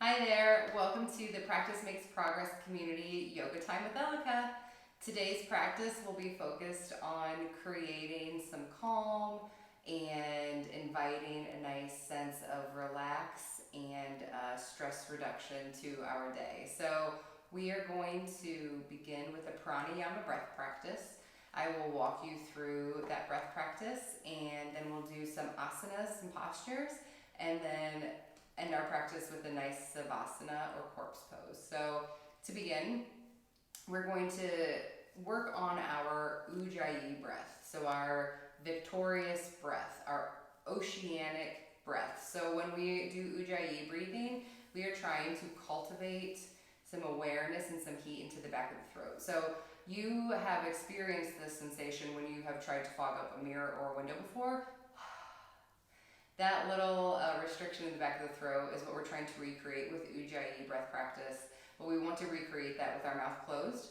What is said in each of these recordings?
Hi there, welcome to the Practice Makes Progress Community Yoga Time with Elika. Today's practice will be focused on creating some calm and inviting a nice sense of relax and stress reduction to our day. So we are going to begin with a Pranayama breath practice. I will walk you through that breath practice and then we'll do some asanas, some postures, and then end our practice with a nice Savasana or corpse pose. So to begin, we're going to work on our Ujjayi breath. So our victorious breath, our oceanic breath. So when we do Ujjayi breathing, we are trying to cultivate some awareness and some heat into the back of the throat. So you have experienced this sensation when you have tried to fog up a mirror or a window before. That little restriction in the back of the throat is what we're trying to recreate with Ujjayi breath practice. But we want to recreate that with our mouth closed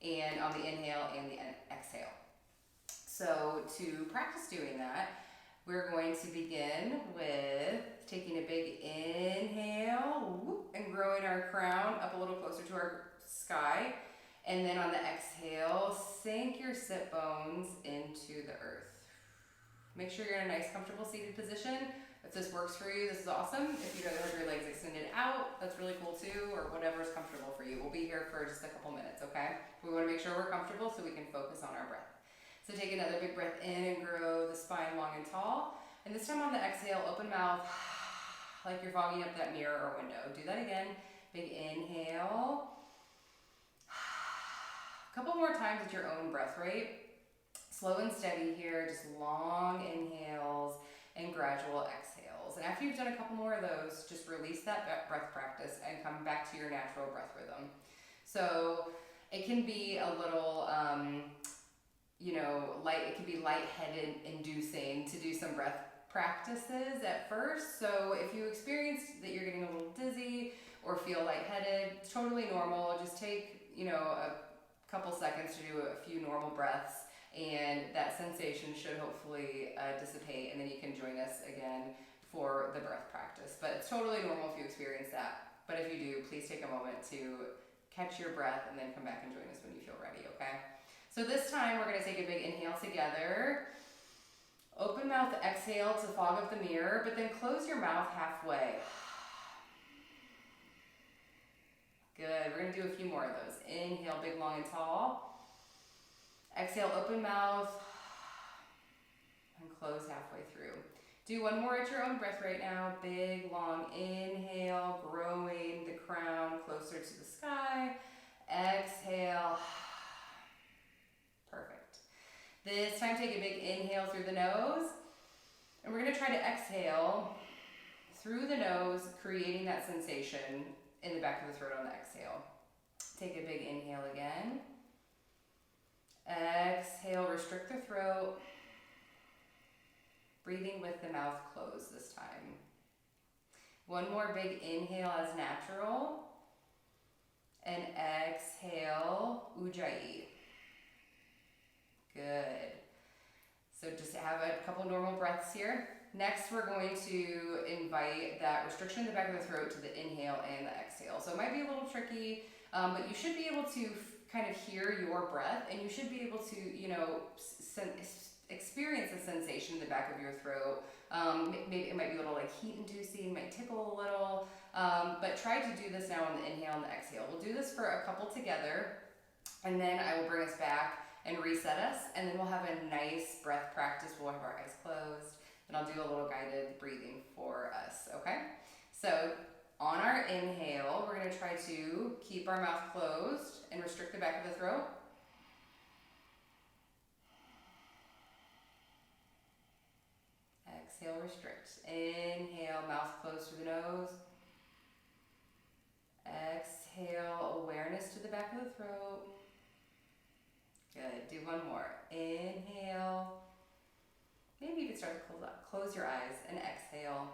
and on the inhale and the exhale. So to practice doing that, we're going to begin with taking a big inhale and growing our crown up a little closer to our sky. And then on the exhale, sink your sit bones into the earth. Make sure you're in a nice, comfortable seated position. If this works for you, this is awesome. If you'd rather have your legs extended out, that's really cool too, or whatever's comfortable for you. We'll be here for just a couple minutes, okay? We want to make sure we're comfortable so we can focus on our breath. So take another big breath in and grow the spine long and tall. And this time on the exhale, open mouth, like you're fogging up that mirror or window. Do that again. Big inhale. A couple more times at your own breath rate. Slow and steady here, just long inhales and gradual exhales. And after you've done a couple more of those, just release that breath practice and come back to your natural breath rhythm. So it can be a little, it can be lightheaded inducing to do some breath practices at first. So if you experience that you're getting a little dizzy or feel lightheaded, it's totally normal. Just take, a couple seconds to do a few normal breaths. And that sensation should hopefully dissipate, and then you can join us again for the breath practice. But it's totally normal if you experience that. But if you do, please take a moment to catch your breath and then come back and join us when you feel ready, okay? So this time we're going to take a big inhale together. Open mouth, exhale to fog up the mirror, but then close your mouth halfway. Good. We're going to do a few more of those. Inhale, big, long, and tall. Exhale, open mouth, and close halfway through. Do one more at your own breath right now. Big, long inhale, growing the crown closer to the sky. Exhale. Perfect. This time, take a big inhale through the nose. And we're going to try to exhale through the nose, creating that sensation in the back of the throat on the exhale. Take a big inhale again. Exhale, restrict the throat. Breathing with the mouth closed this time. One more big inhale as natural. And exhale, Ujjayi. Good. So just have a couple normal breaths here. Next, we're going to invite that restriction in the back of the throat to the inhale and the exhale. So it might be a little tricky, but you should be able to kind of hear your breath, and you should be able to, experience the sensation in the back of your throat. Maybe it might be a little like heat-inducing, might tickle a little, but try to do this now on the inhale and the exhale. We'll do this for a couple together, and then I will bring us back and reset us, and then we'll have a nice breath practice. We'll have our eyes closed, and I'll do a little guided breathing for us, okay? So on our inhale, we're going to try to keep our mouth closed and restrict the back of the throat. Exhale, restrict. Inhale, mouth closed to the nose. Exhale, awareness to the back of the throat. Good. Do one more. Inhale. Maybe you can start to close your eyes and exhale.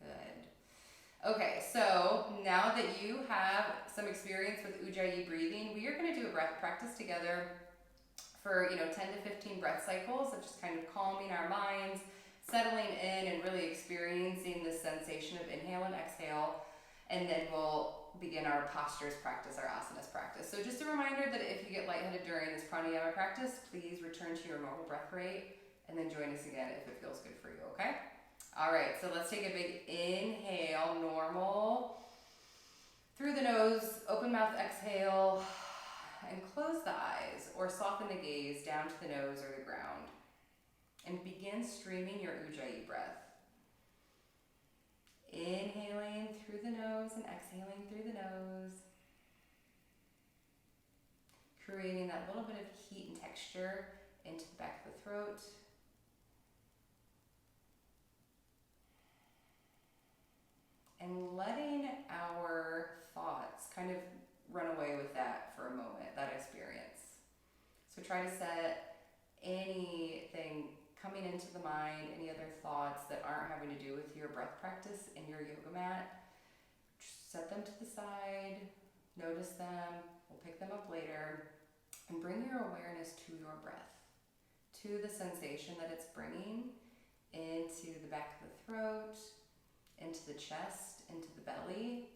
Good. Okay, so now that you have some experience with Ujjayi breathing, we are going to do a breath practice together for 10 to 15 breath cycles of just kind of calming our minds, settling in and really experiencing the sensation of inhale and exhale. And then we'll begin our postures practice, our asanas practice. So just a reminder that if you get lightheaded during this pranayama practice, please return to your normal breath rate and then join us again if it feels good for you, okay? All right, so let's take a big inhale, normal. Through the nose, open mouth exhale, and close the eyes or soften the gaze down to the nose or the ground. And begin streaming your Ujjayi breath. Inhaling through the nose and exhaling through the nose. Creating that little bit of heat and texture into the back of the throat. And letting our thoughts kind of run away with that for a moment, that experience. So try to set anything coming into the mind, any other thoughts that aren't having to do with your breath practice in your yoga mat, set them to the side, notice them, we'll pick them up later, and bring your awareness to your breath, to the sensation that it's bringing into the back of the throat, into the chest, into the belly.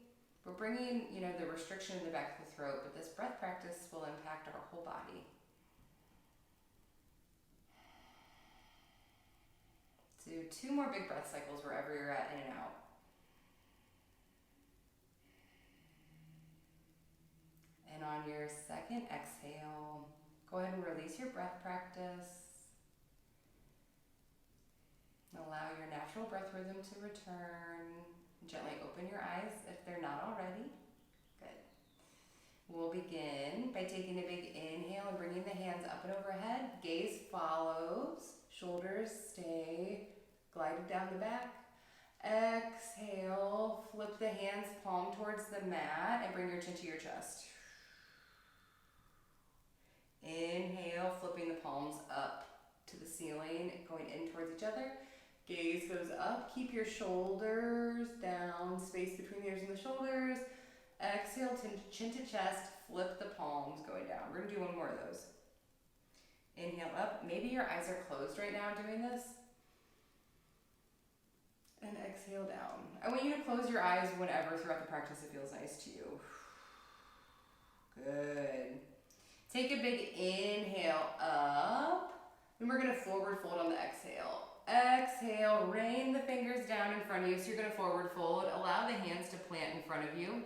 We're bringing, the restriction in the back of the throat, but this breath practice will impact our whole body. Do 2 more big breath cycles wherever you're at, in and out. And on your second exhale, go ahead and release your breath practice. Allow your natural breath rhythm to return. Gently open your eyes if they're not already. Good. We'll begin by taking a big inhale and bringing the hands up and overhead. Gaze follows. Shoulders stay glided down the back. Exhale, flip the hands palm towards the mat and bring your chin to your chest. Inhale, flipping the palms up to the ceiling, going in towards each other. Gaze goes up, keep your shoulders down, space between the ears and the shoulders. Exhale, chin to chest, flip the palms going down. We're gonna do 1 more of those. Inhale up, maybe your eyes are closed right now doing this. And exhale down. I want you to close your eyes whenever throughout the practice it feels nice to you. Good. Take a big inhale up, and we're gonna forward fold on the exhale. Exhale, rain the fingers down in front of you, so you're gonna forward fold. Allow the hands to plant in front of you.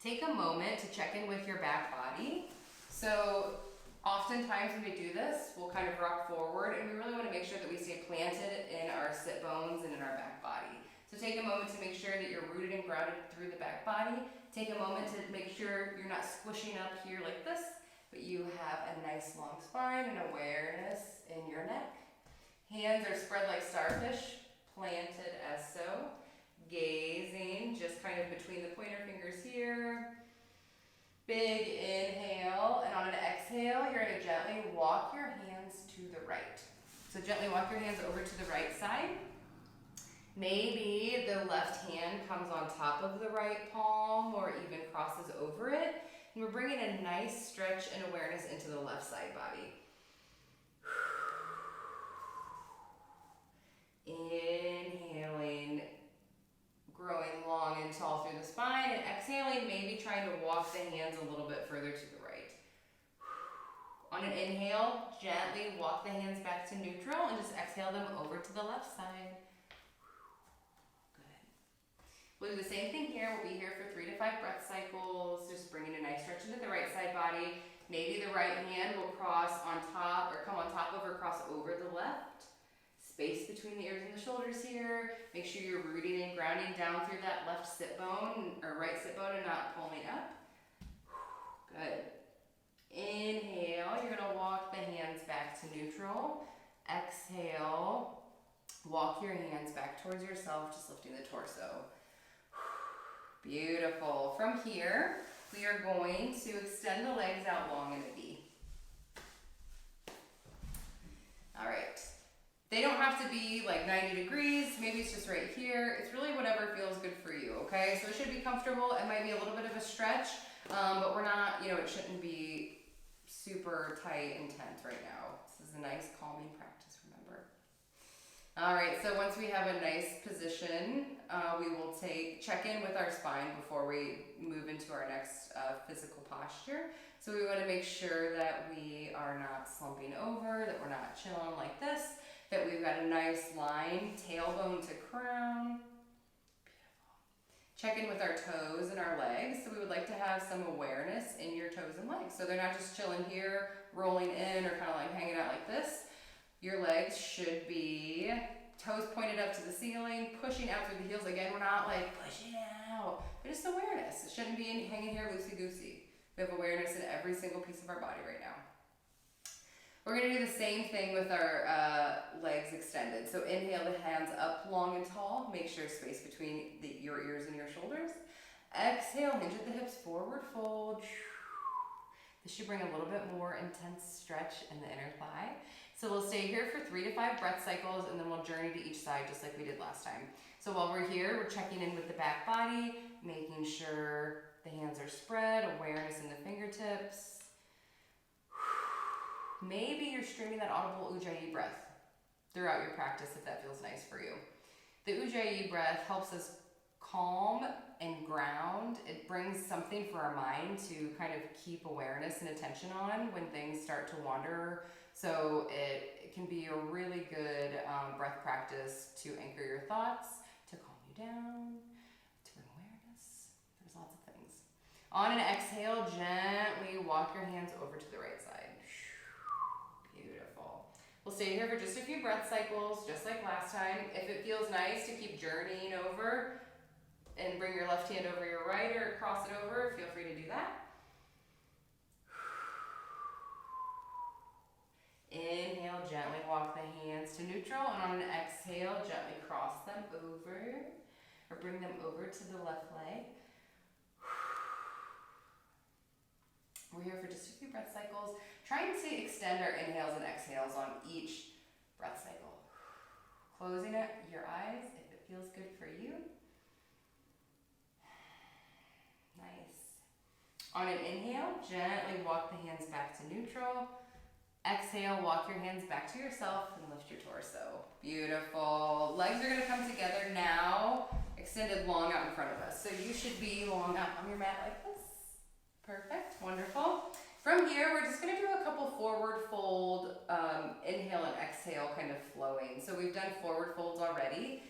Take a moment to check in with your back body. So oftentimes when we do this, we'll kind of rock forward, and we really want to make sure that we stay planted in our sit bones and in our back body. So take a moment to make sure that you're rooted and grounded through the back body. Take a moment to make sure you're not squishing up here like this, but you have a nice long spine and awareness in your neck. Hands are spread like starfish, planted as so. Gazing just kind of between the pointer fingers here. Big inhale, and on an exhale, you're going to gently walk your hands to the right. So gently walk your hands over to the right side. Maybe the left hand comes on top of the right palm or even crosses over it. And we're bringing a nice stretch and awareness into the left side body. Inhaling, growing long and tall through the spine, and exhaling, maybe trying to walk the hands a little bit further to the right. On an inhale, gently walk the hands back to neutral and just exhale them over to the left side. Good. We'll do the same thing here. We'll be here for 3 to 5 breath cycles, just bringing a nice stretch into the right side body. Maybe the right hand will cross on top or come on top of or cross over the left. Space between the ears and the shoulders here. Make sure you're rooting and grounding down through that left sit bone or right sit bone and not pulling up. Good. Inhale, you're gonna walk the hands back to neutral. Exhale, walk your hands back towards yourself, just lifting the torso. Beautiful. From here, we are going to extend the legs out long in a V. All right. They don't have to be like 90 degrees, maybe it's just right here. It's really whatever feels good for you, okay? So it should be comfortable. It might be a little bit of a stretch, but we're not, it shouldn't be super tight and tense right now. This is a nice calming practice, remember. All right, so once we have a nice position, we will check in with our spine before we move into our next physical posture. So we want to make sure that we are not slumping over, that we're not chilling like this, that we've got a nice line, tailbone to crown. Check in with our toes and our legs. So we would like to have some awareness in your toes and legs. So they're not just chilling here, rolling in, or kind of like hanging out like this. Your legs should be toes pointed up to the ceiling, pushing out through the heels. Again, we're not like pushing out, but just awareness. It shouldn't be hanging here loosey-goosey. We have awareness in every single piece of our body right now. We're gonna do the same thing with our legs extended. So inhale the hands up long and tall. Make sure space between your ears and your shoulders. Exhale, hinge at the hips, forward fold. This should bring a little bit more intense stretch in the inner thigh. So we'll stay here for 3 to 5 breath cycles, and then we'll journey to each side just like we did last time. So while we're here, we're checking in with the back body, making sure the hands are spread, awareness in the fingertips. Maybe you're streaming that audible Ujjayi breath throughout your practice if that feels nice for you. The Ujjayi breath helps us calm and ground. It brings something for our mind to kind of keep awareness and attention on when things start to wander. So it can be a really good breath practice to anchor your thoughts, to calm you down, to bring awareness. There's lots of things. On an exhale, gently walk your hands over to the right side. Beautiful. We'll stay here for just a few breath cycles, just like last time. If it feels nice to keep journeying over and bring your left hand over your right or cross it over, feel free to do that. Inhale, gently walk the hands to neutral, and on an exhale, gently cross them over or bring them over to the left leg. We're here for just a few breath cycles. Trying to extend our inhales and exhales on each breath cycle. Closing your eyes if it feels good for you. Nice. On an inhale, gently walk the hands back to neutral. Exhale, walk your hands back to yourself and lift your torso. Beautiful. Legs are going to come together now, extended long out in front of us. So you should be long out on your mat like this. Perfect. Wonderful. From here, we're just going to do a couple forward fold, inhale and exhale kind of flowing. So we've done forward folds already.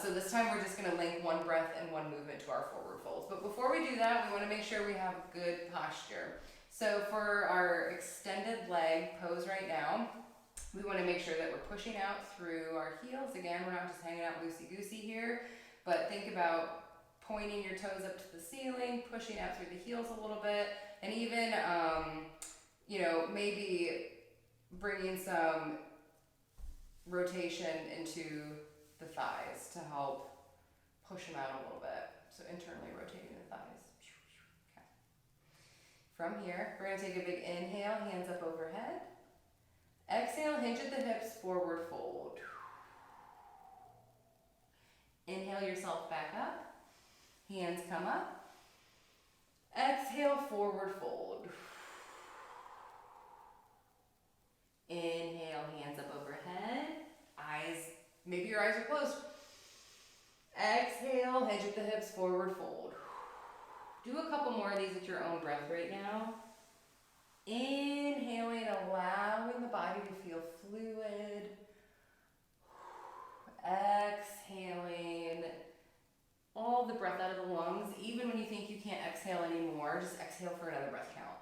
So this time we're just going to link one breath and one movement to our forward folds. But before we do that, we want to make sure we have good posture. So for our extended leg pose right now, we want to make sure that we're pushing out through our heels. Again, we're not just hanging out loosey-goosey here, but think about pointing your toes up to the ceiling, pushing out through the heels a little bit, and even, maybe bringing some rotation into the thighs to help push them out a little bit. So internally rotating the thighs. Okay. From here, we're going to take a big inhale, hands up overhead. Exhale, hinge at the hips, forward fold. Inhale yourself back up. Hands come up. Exhale, forward fold. Inhale, hands up overhead. Maybe your eyes are closed. Exhale, hinge at the hips, forward fold. Do a couple more of these at your own breath right now. Inhaling, allowing the body to feel fluid. Exhaling all the breath out of the lungs. Even when you think you can't exhale anymore, just exhale for another breath count.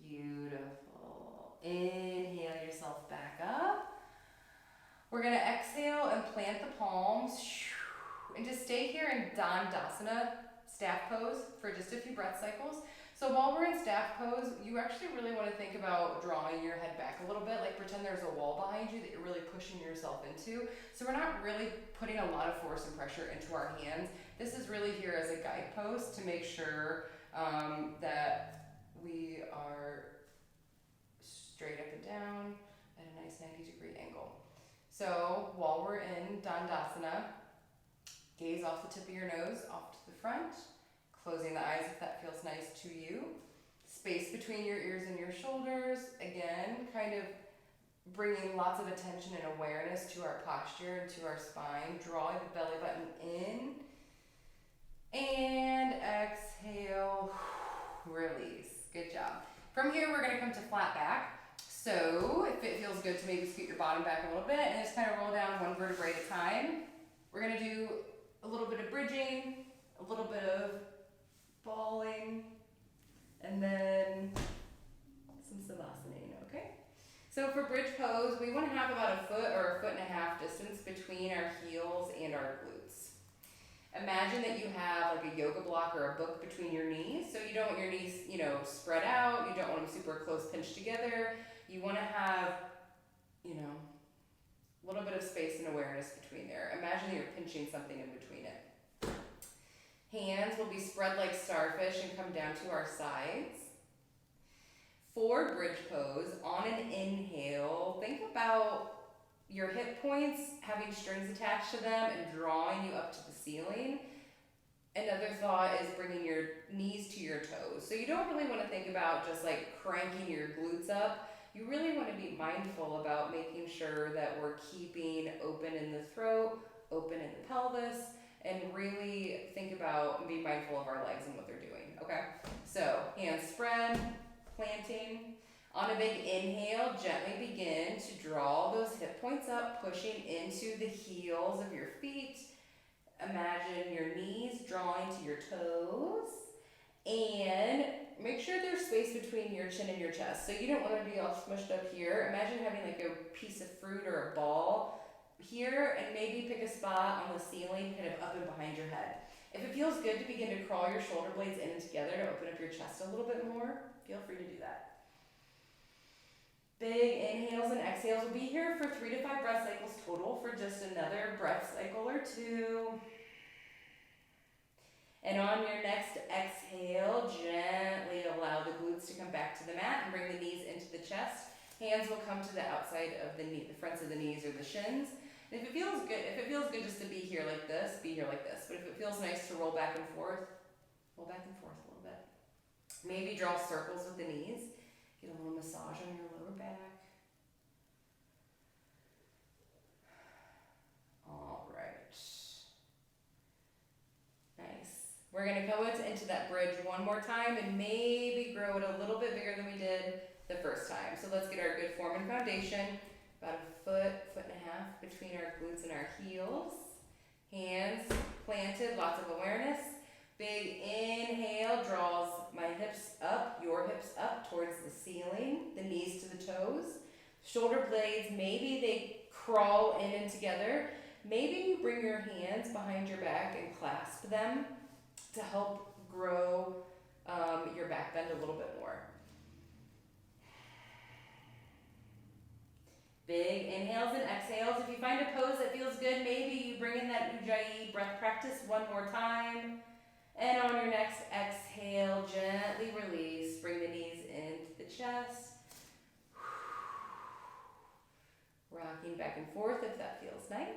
Beautiful. Inhale yourself back up. We're going to exhale and plant the palms and just stay here in Dandasana, staff pose, for just a few breath cycles. So while we're in staff pose, you actually really want to think about drawing your head back a little bit, like pretend there's a wall behind you that you're really pushing yourself into. So we're not really putting a lot of force and pressure into our hands. This is really here as a guidepost to make sure that we are straight up and down at a nice 90-degree angle. So while we're in Dandasana, gaze off the tip of your nose, off to the front, closing the eyes if that feels nice to you. Space between your ears and your shoulders. Again, kind of bringing lots of attention and awareness to our posture and to our spine. Drawing the belly button in. And exhale, release. Good job. From here, we're gonna come to flat back. So if it feels good to maybe scoot your bottom back a little bit and just kind of roll down one vertebrae at a time. We're gonna do a little bit of bridging, a little bit of balling, and then some Savasana, okay? So for bridge pose, we want to have about a foot or a foot and a half distance between our heels and our glutes. Imagine that you have like a yoga block or a book between your knees. So you don't want your knees, spread out. You don't want them super close pinched together. You want to have, a little bit of space and awareness between there. Imagine that you're pinching something in between it. Hands will be spread like starfish and come down to our sides. For bridge pose, on an inhale, think about your hip points having strings attached to them and drawing you up to the ceiling. Another thought is bringing your knees to your toes. So you don't really want to think about just like cranking your glutes up. You really want to be mindful about making sure that we're keeping open in the throat, open in the pelvis, and really think about and be mindful of our legs and what they're doing, okay? So hands spread, planting. On a big inhale, gently begin to draw those hip points up, pushing into the heels of your feet. Imagine your knees drawing to your toes. And make sure there's space between your chin and your chest. So you don't want to be all smushed up here. Imagine having like a piece of fruit or a ball here, and maybe pick a spot on the ceiling kind of up and behind your head. If it feels good to begin to crawl your shoulder blades in and together to open up your chest a little bit more, feel free to do that. Big inhales and exhales. We'll be here for 3 to 5 breath cycles total for just another breath cycle or 2. And on your next exhale, gently allow the glutes to come back to the mat and bring the knees into the chest. Hands will come to the outside of the knee, the fronts of the knees or the shins. And if it feels good just to be here like this, be here like this. But if it feels nice to roll back and forth a little bit. Maybe draw circles with the knees. Get a little massage on your lower back. All right. Nice. We're going to go into that bridge one more time and maybe grow it a little bit bigger than we did the first time. So let's get our good form and foundation. About a foot and a half between our glutes and our heels. Hands planted, lots of awareness. Big inhale draws my hips up, your hips up towards the ceiling, the knees to the toes. Shoulder blades, maybe they crawl in and together. Maybe you bring your hands behind your back and clasp them to help grow your back bend a little bit more. Big inhales and exhales. If you find a pose that feels good, maybe you bring in that Ujjayi breath practice one more time. And on your next exhale, gently release. Bring the knees into the chest. Rocking back and forth if that feels nice.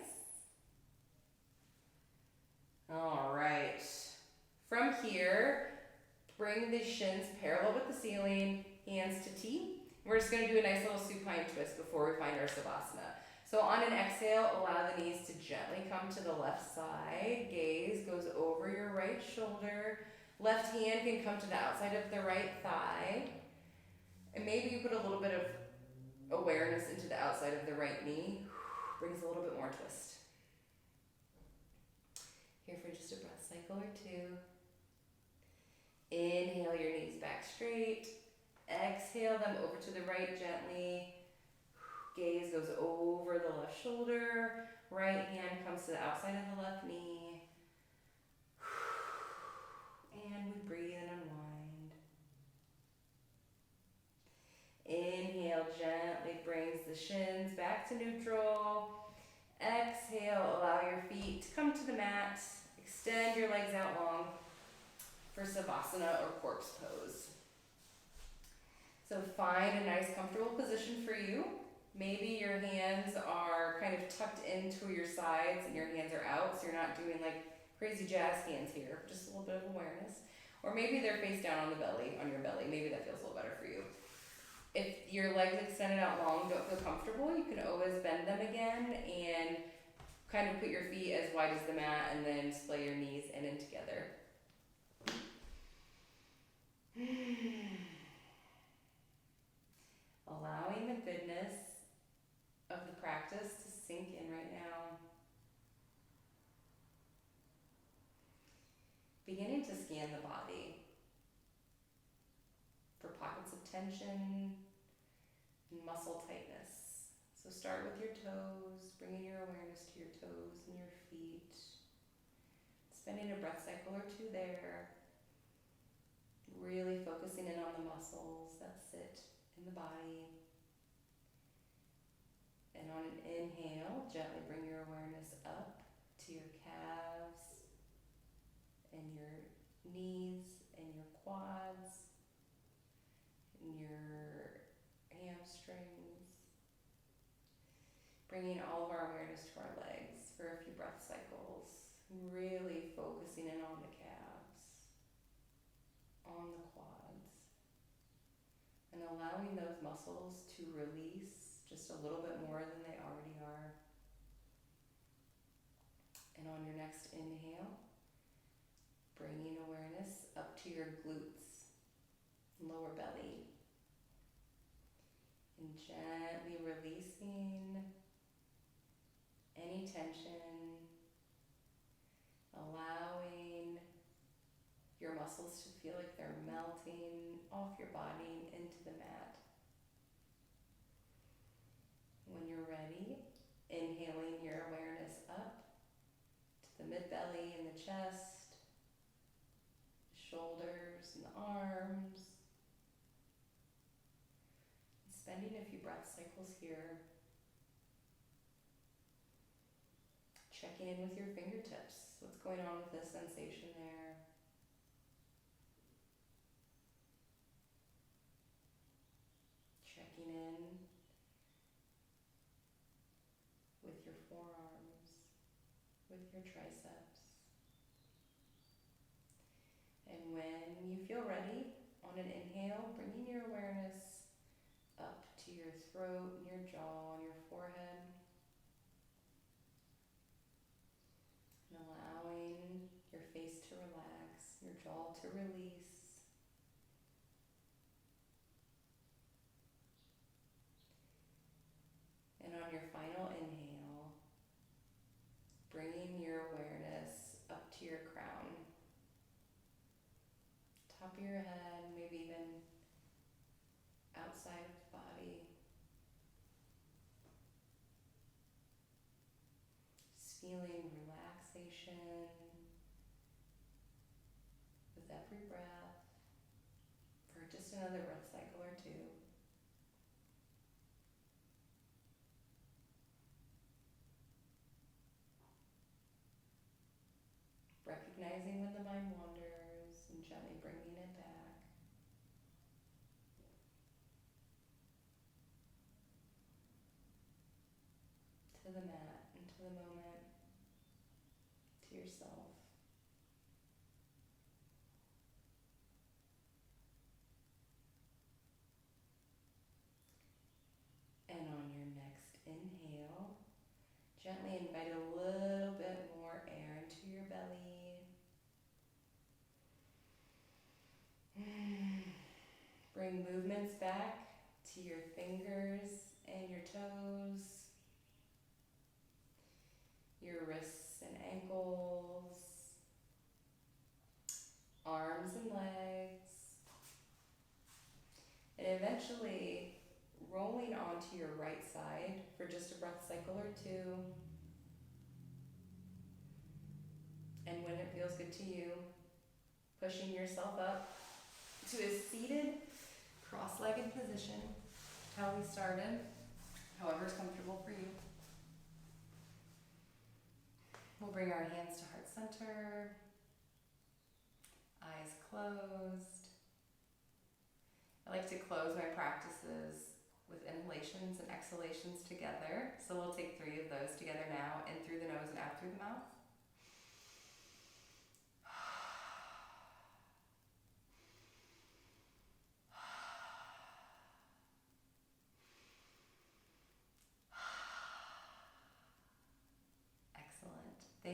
All right. From here, bring the shins parallel with the ceiling, hands to T. We're just going to do a nice little supine twist before we find our Savasana. So on an exhale, allow the knees to gently come to the left side. Gaze goes over your right shoulder. Left hand can come to the outside of the right thigh. And maybe you put a little bit of awareness into the outside of the right knee. Brings a little bit more twist. Here for just a breath cycle or 2. Inhale your knees back straight. Exhale them over to the right gently. Gaze goes over the left shoulder. Right hand comes to the outside of the left knee. And we breathe and unwind. Inhale gently brings the shins back to neutral. Exhale, allow your feet to come to the mat. Extend your legs out long for Savasana or corpse pose. So find a nice comfortable position for you. Maybe your hands are kind of tucked into your sides and your hands are out, so you're not doing like crazy jazz hands here, just a little bit of awareness. Or maybe they're face down on your belly. Maybe that feels a little better for you. If your legs extended out long don't feel comfortable, you can always bend them again and kind of put your feet as wide as the mat and then splay your knees in and together. Allowing the goodness of the practice to sink in right now. Beginning to scan the body for pockets of tension and muscle tightness. So start with your toes, bringing your awareness to your toes and your feet. Spending a breath cycle or two there. Really focusing in on the muscles that sit in the body. And on an inhale, gently bring your awareness up to your calves and your knees and your quads and your hamstrings. Bringing all of our awareness to our legs for a few breath cycles. Really focusing in on the calves, on the quads, and allowing those muscles to release just a little bit more than they already are. And on your next inhale, bringing awareness up to your glutes, lower belly, and gently releasing any tension, allowing your muscles to feel like they're melting off your body and into the mat. When you're ready, inhaling your awareness up to the mid-belly and the chest, the shoulders and the arms. And spending a few breath cycles here. Checking in with your fingertips. What's going on with this sensation there? Checking in with your forearms, with your triceps. And when you feel ready, on an inhale, bringing your awareness up to your throat and your jaw and your forehead. And allowing your face to relax, your jaw to release. And on your final inhale, bringing your awareness up to your crown. Top of your head, maybe even outside of the body. Just feeling relaxation with every breath for just another breath cycle or two. Recognizing when the mind wanders and gently bringing it back. To the mat, and to the moment, to yourself. And on your next inhale, gently invite a little bit more air into your belly. Bring movements back to your fingers and your toes, your wrists and ankles, arms and legs, and eventually rolling onto your right side for just a breath cycle or two. And when it feels good to you, pushing yourself up to a seated, cross-legged position, how we started, however's comfortable for you. We'll bring our hands to heart center, eyes closed. I like to close my practices with inhalations and exhalations together. So we'll take 3 of those together now, in through the nose and out through the mouth.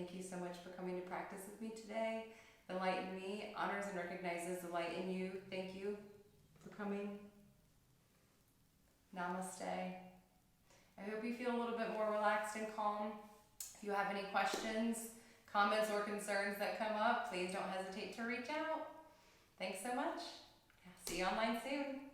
thank you so much for coming to practice with me today. The light in me honors and recognizes the light in you. Thank you for coming. Namaste. I hope you feel a little bit more relaxed and calm. If you have any questions, comments, or concerns that come up, please don't hesitate to reach out. Thanks so much. See you online soon.